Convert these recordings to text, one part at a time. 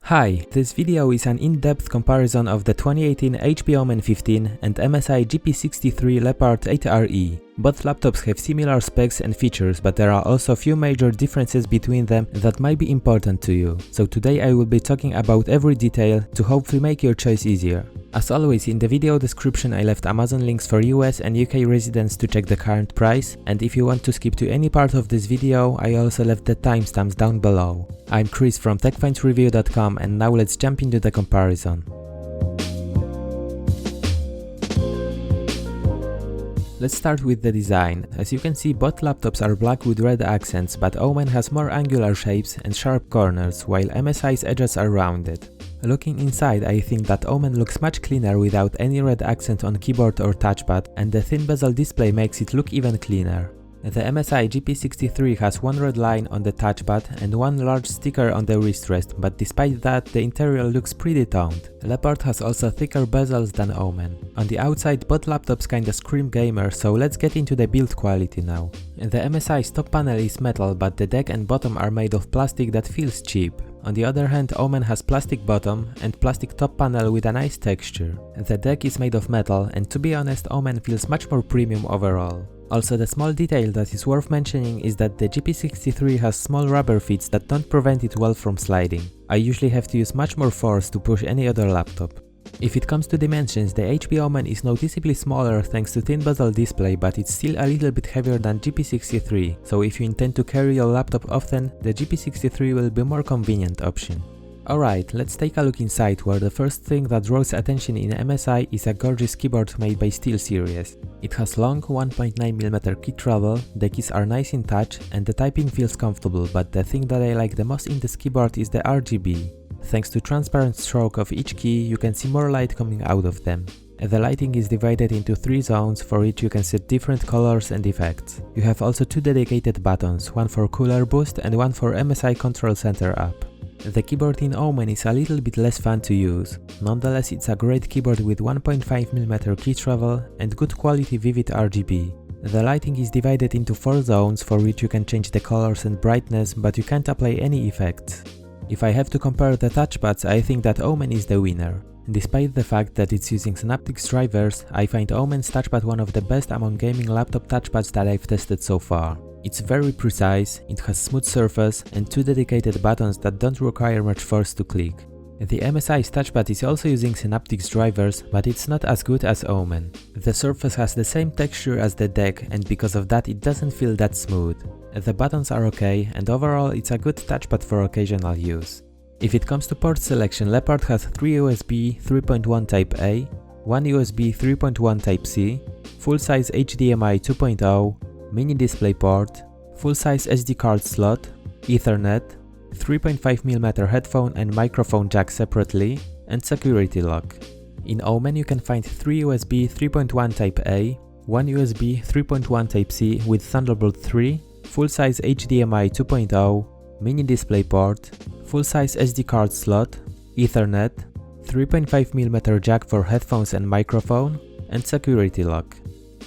Hi, this video is an in-depth comparison of the 2018 HP Omen 15 and MSI GP63 Leopard 8RE. Both laptops have similar specs and features, but there are also a few major differences between them that might be important to you. So today I will be talking about every detail to hopefully make your choice easier. As always, in the video description I left Amazon links for US and UK residents to check the current price, and if you want to skip to any part of this video, I also left the timestamps down below. I'm Chris from TechFindsReview.com, and now let's jump into the comparison. Let's start with the design. As you can see, both laptops are black with red accents, but Omen has more angular shapes and sharp corners, while MSI's edges are rounded. Looking inside, I think that Omen looks much cleaner without any red accent on keyboard or touchpad, and the thin bezel display makes it look even cleaner. The MSI GP63 has one red line on the touchpad and one large sticker on the wrist rest, but despite that, the interior looks pretty toned. Leopard has also thicker bezels than Omen. On the outside, both laptops kinda scream gamer, so let's get into the build quality now. The MSI's top panel is metal, but the deck and bottom are made of plastic that feels cheap. On the other hand, Omen has plastic bottom and plastic top panel with a nice texture. The deck is made of metal, and to be honest, Omen feels much more premium overall. Also, the small detail that is worth mentioning is that the GP63 has small rubber feet that don't prevent it well from sliding. I usually have to use much more force to push any other laptop. If it comes to dimensions, the HP Omen is noticeably smaller thanks to thin bezel display, but it's still a little bit heavier than GP63, so if you intend to carry your laptop often, the GP63 will be a more convenient option. Alright, let's take a look inside, where the first thing that draws attention in MSI is a gorgeous keyboard made by SteelSeries. It has long 1.9mm key travel, the keys are nice in touch, and the typing feels comfortable, but the thing that I like the most in this keyboard is the RGB. Thanks to transparent stroke of each key, you can see more light coming out of them. The lighting is divided into 3 zones for which you can set different colors and effects. You have also 2 dedicated buttons, one for Cooler Boost and one for MSI Control Center app. The keyboard in Omen is a little bit less fun to use. Nonetheless, it's a great keyboard with 1.5mm key travel and good quality vivid RGB. The lighting is divided into 4 zones for which you can change the colors and brightness, but you can't apply any effects. If I have to compare the touchpads, I think that Omen is the winner. Despite the fact that it's using Synaptics drivers, I find Omen's touchpad one of the best among gaming laptop touchpads that I've tested so far. It's very precise, it has smooth surface and 2 dedicated buttons that don't require much force to click. The MSI's touchpad is also using Synaptics drivers, but it's not as good as Omen. The surface has the same texture as the deck, and because of that it doesn't feel that smooth. The buttons are okay, and overall it's a good touchpad for occasional use. If it comes to port selection, Leopard has 3 USB 3.1 Type A, 1 USB 3.1 Type C, full-size HDMI 2.0, mini DisplayPort, full-size SD card slot, Ethernet, 3.5mm headphone and microphone jack separately, and security lock. In Omen you can find 3 USB 3.1 Type A, 1 USB 3.1 Type C with Thunderbolt 3, full-size HDMI 2.0, mini DisplayPort, full-size SD card slot, Ethernet, 3.5mm jack for headphones and microphone, and security lock.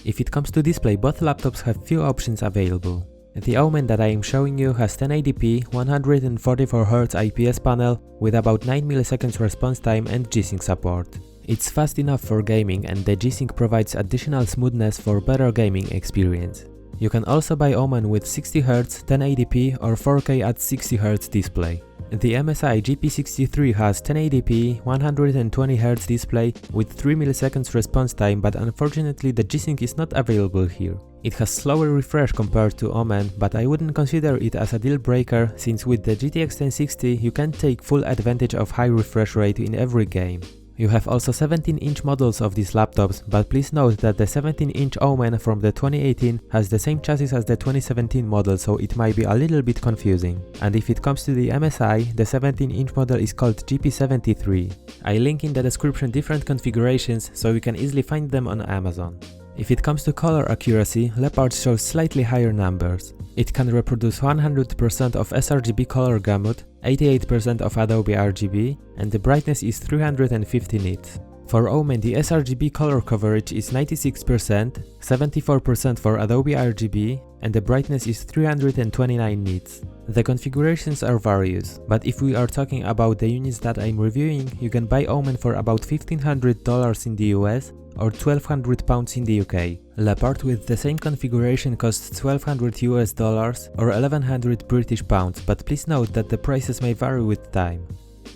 If it comes to display, both laptops have few options available. The Omen that I am showing you has 1080p 144Hz IPS panel with about 9 ms response time and G-Sync support. It's fast enough for gaming, and the G-Sync provides additional smoothness for better gaming experience. You can also buy Omen with 60Hz, 1080p or 4K at 60Hz display. The MSI GP63 has 1080p 120Hz display with 3 ms response time, but unfortunately the G-Sync is not available here. It has slower refresh compared to Omen, but I wouldn't consider it as a deal breaker, since with the GTX 1060 you can take full advantage of high refresh rate in every game. You have also 17-inch models of these laptops, but please note that the 17-inch Omen from the 2018 has the same chassis as the 2017 model, so it might be a little bit confusing. And if it comes to the MSI, the 17-inch model is called GP73. I link in the description different configurations, so you can easily find them on Amazon. If it comes to color accuracy, Leopard shows slightly higher numbers. It can reproduce 100% of sRGB color gamut, 88% of Adobe RGB, and the brightness is 350 nits. For Omen, the sRGB color coverage is 96%, 74% for Adobe RGB, and the brightness is 329 nits. The configurations are various, but if we are talking about the units that I'm reviewing, you can buy Omen for about $1,500 in the US or £1,200 in the UK. Leopard with the same configuration costs $1,200 US or 1,100 British pounds, but please note that the prices may vary with time.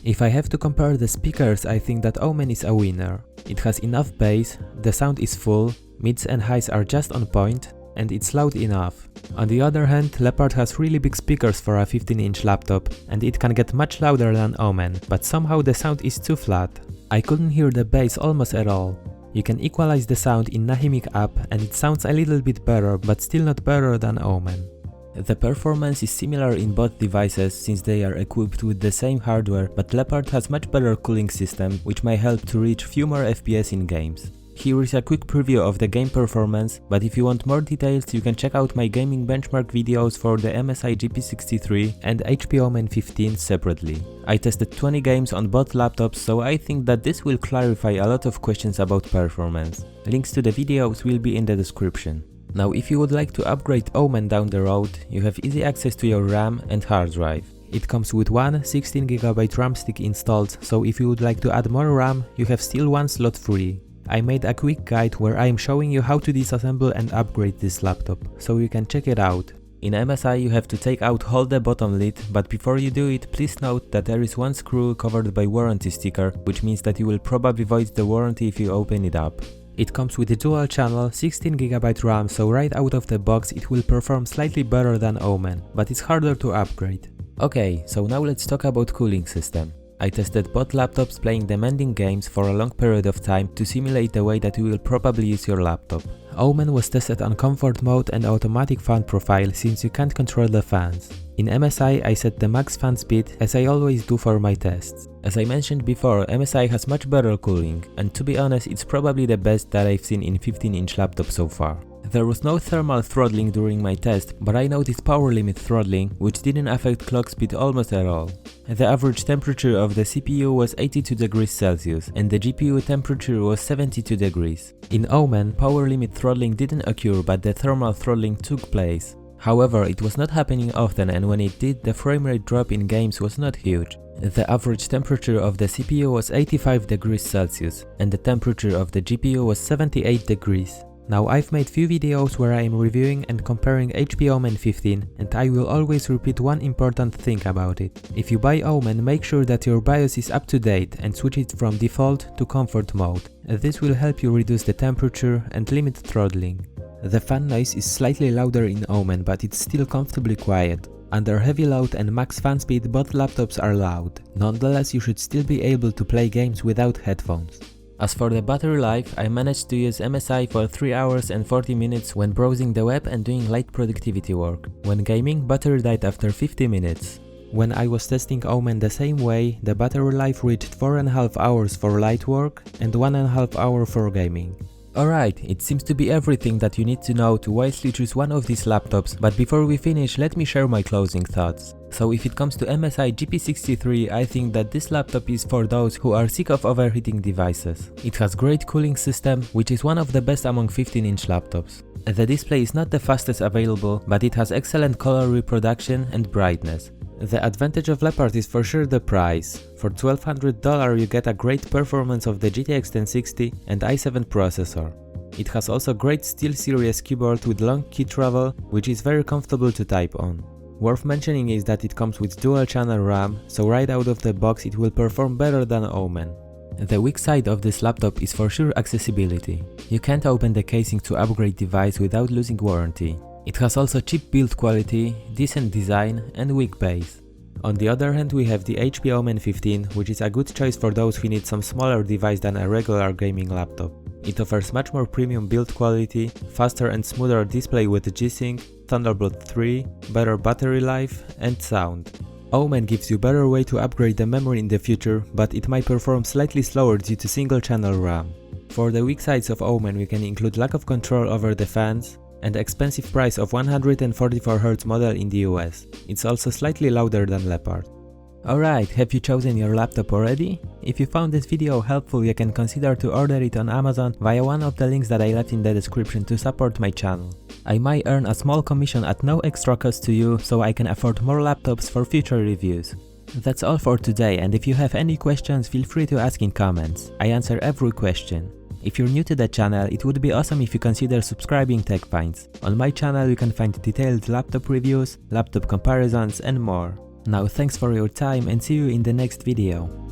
If I have to compare the speakers, I think that Omen is a winner. It has enough bass, the sound is full, mids and highs are just on point, and it's loud enough. On the other hand, Leopard has really big speakers for a 15-inch laptop, and it can get much louder than Omen, but somehow the sound is too flat. I couldn't hear the bass almost at all. You can equalize the sound in Nahimic app and it sounds a little bit better, but still not better than Omen. The performance is similar in both devices since they are equipped with the same hardware, but Leopard has much better cooling system, which may help to reach few more FPS in games. Here is a quick preview of the game performance, but if you want more details you can check out my gaming benchmark videos for the MSI GP63 and HP Omen 15 separately. I tested 20 games on both laptops, so I think that this will clarify a lot of questions about performance. Links to the videos will be in the description. Now if you would like to upgrade Omen down the road, you have easy access to your RAM and hard drive. It comes with one 16GB RAM stick installed, so if you would like to add more RAM, you have still one slot free. I made a quick guide where I am showing you how to disassemble and upgrade this laptop, so you can check it out. In MSI you have to take out all the bottom lid, but before you do it, please note that there is one screw covered by warranty sticker, which means that you will probably void the warranty if you open it up. It comes with a dual channel, 16GB RAM, so right out of the box it will perform slightly better than Omen, but it's harder to upgrade. Okay, so now let's talk about cooling system. I tested both laptops playing demanding games for a long period of time to simulate the way that you will probably use your laptop. Omen was tested on comfort mode and automatic fan profile since you can't control the fans. In MSI I set the max fan speed as I always do for my tests. As I mentioned before, MSI has much better cooling, and to be honest it's probably the best that I've seen in 15-inch laptop so far. There was no thermal throttling during my test, but I noticed power limit throttling, which didn't affect clock speed almost at all. The average temperature of the CPU was 82 degrees Celsius, and the GPU temperature was 72 degrees. In Omen, power limit throttling didn't occur, but the thermal throttling took place. However, it was not happening often, and when it did, the frame rate drop in games was not huge. The average temperature of the CPU was 85 degrees Celsius, and the temperature of the GPU was 78 degrees. Now I've made few videos where I am reviewing and comparing HP Omen 15, and I will always repeat one important thing about it. If you buy Omen, make sure that your BIOS is up to date and switch it from default to comfort mode. This will help you reduce the temperature and limit throttling. The fan noise is slightly louder in Omen, but it's still comfortably quiet. Under heavy load and max fan speed, both laptops are loud. Nonetheless, you should still be able to play games without headphones. As for the battery life, I managed to use MSI for 3 hours and 40 minutes when browsing the web and doing light productivity work. When gaming, battery died after 50 minutes. When I was testing Omen the same way, the battery life reached 4.5 hours for light work and 1.5 hour for gaming. Alright, it seems to be everything that you need to know to wisely choose one of these laptops, but before we finish, let me share my closing thoughts. So if it comes to MSI GP63, I think that this laptop is for those who are sick of overheating devices. It has great cooling system, which is one of the best among 15-inch laptops. The display is not the fastest available, but it has excellent color reproduction and brightness. The advantage of Leopard is for sure the price. For $1,200 you get a great performance of the GTX 1060 and i7 processor. It has also great SteelSeries keyboard with long key travel, which is very comfortable to type on. Worth mentioning is that it comes with dual channel RAM, so right out of the box it will perform better than Omen. The weak side of this laptop is for sure accessibility. You can't open the casing to upgrade device without losing warranty. It has also cheap build quality, decent design and weak base. On the other hand, we have the HP Omen 15, which is a good choice for those who need some smaller device than a regular gaming laptop. It offers much more premium build quality, faster and smoother display with G-Sync, Thunderbolt 3, better battery life and sound. Omen gives you better way to upgrade the memory in the future, but it might perform slightly slower due to single channel RAM. For the weak sides of Omen we can include lack of control over the fans, and expensive price of 144Hz model in the US. It's also slightly louder than Leopard. Alright, have you chosen your laptop already? If you found this video helpful, you can consider to order it on Amazon via one of the links that I left in the description to support my channel. I might earn a small commission at no extra cost to you, so I can afford more laptops for future reviews. That's all for today, and if you have any questions, feel free to ask in comments. I answer every question. If you're new to the channel, it would be awesome if you consider subscribing TechFinds. On my channel you can find detailed laptop reviews, laptop comparisons and more. Now thanks for your time and see you in the next video.